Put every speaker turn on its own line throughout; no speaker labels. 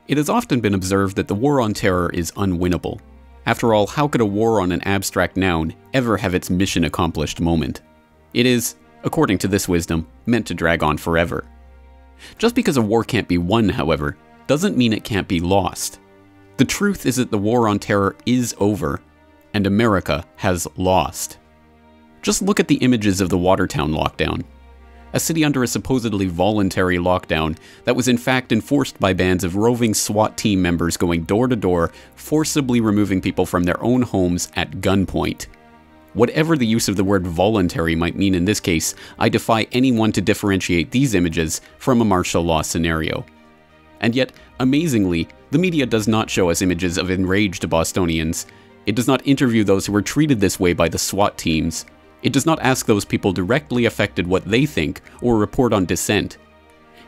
It has often been observed that the war on terror is unwinnable. After all, how could a war on an abstract noun ever have its mission accomplished moment? It is, according to this wisdom, meant to drag on forever. Just because a war can't be won, however, doesn't mean it can't be lost. The truth is that the war on terror is over, and America has lost. Just look at the images of the Watertown lockdown. A city under a supposedly voluntary lockdown that was in fact enforced by bands of roving SWAT team members going door to door, forcibly removing people from their own homes at gunpoint. Whatever the use of the word voluntary might mean in this case, I defy anyone to differentiate these images from a martial law scenario. And yet, amazingly, the media does not show us images of enraged Bostonians. It does not interview those who were treated this way by the SWAT teams. It does not ask those people directly affected what they think or report on dissent.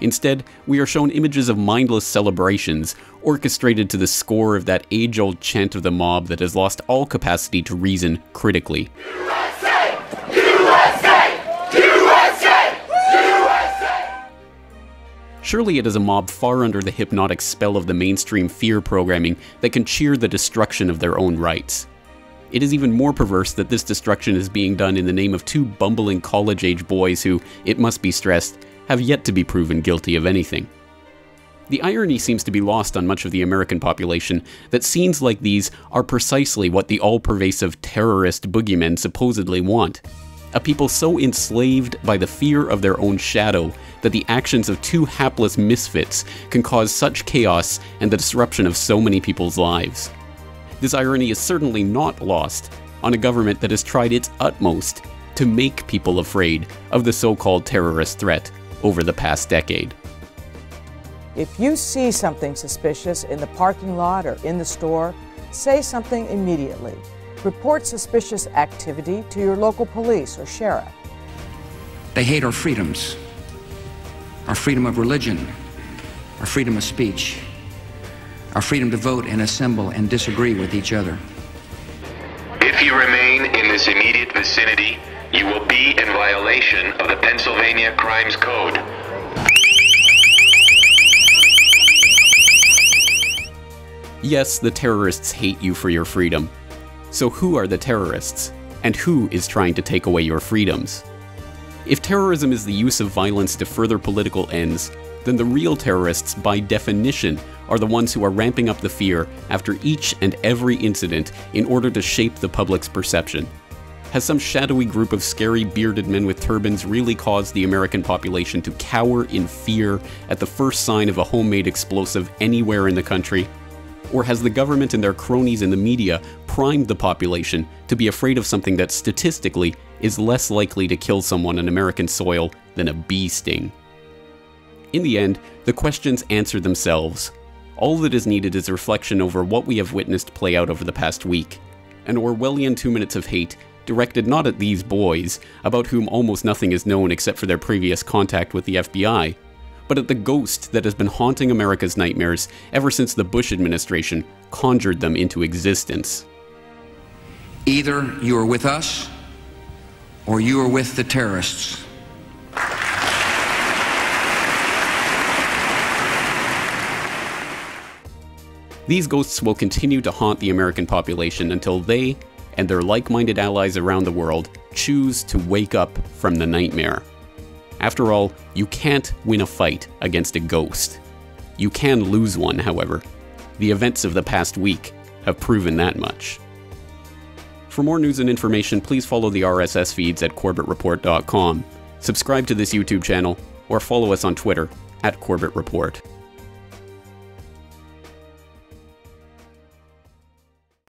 Instead, we are shown images of mindless celebrations, orchestrated to the score of that age-old chant of the mob that has lost all capacity to reason critically.
USA! USA! USA! USA!
Surely it is a mob far under the hypnotic spell of the mainstream fear programming that can cheer the destruction of their own rights. It is even more perverse that this destruction is being done in the name of two bumbling college-age boys who, it must be stressed, have yet to be proven guilty of anything. The irony seems to be lost on much of the American population that scenes like these are precisely what the all-pervasive terrorist boogeymen supposedly want. A people so enslaved by the fear of their own shadow that the actions of two hapless misfits can cause such chaos and the disruption of so many people's lives. This irony is certainly not lost on a government that has tried its utmost to make people afraid of the so-called terrorist threat over the past decade.
If you see something suspicious in the parking lot or in the store, say something immediately. Report suspicious activity to your local police or sheriff.
They hate our freedoms, our freedom of religion, our freedom of speech, our freedom to vote and assemble and disagree with each other.
If you remain in this immediate vicinity, you will be in violation of the Pennsylvania Crimes Code.
Yes, the terrorists hate you for your freedom. So who are the terrorists? And who is trying to take away your freedoms? If terrorism is the use of violence to further political ends, then the real terrorists, by definition, are the ones who are ramping up the fear after each and every incident in order to shape the public's perception. Has some shadowy group of scary bearded men with turbans really caused the American population to cower in fear at the first sign of a homemade explosive anywhere in the country? Or has the government and their cronies in the media primed the population to be afraid of something that statistically is less likely to kill someone on American soil than a bee sting? In the end, the questions answer themselves. All that is needed is reflection over what we have witnessed play out over the past week. An Orwellian 2 minutes of hate directed not at these boys, about whom almost nothing is known except for their previous contact with the FBI, but at the ghost that has been haunting America's nightmares ever since the Bush administration conjured them into existence.
Either you are with us, or you are with the terrorists.
These ghosts will continue to haunt the American population until they, and their like-minded allies around the world, choose to wake up from the nightmare. After all, you can't win a fight against a ghost. You can lose one, however. The events of the past week have proven that much. For more news and information, please follow the RSS feeds at corbettreport.com, subscribe to this YouTube channel, or follow us on Twitter @CorbettReport.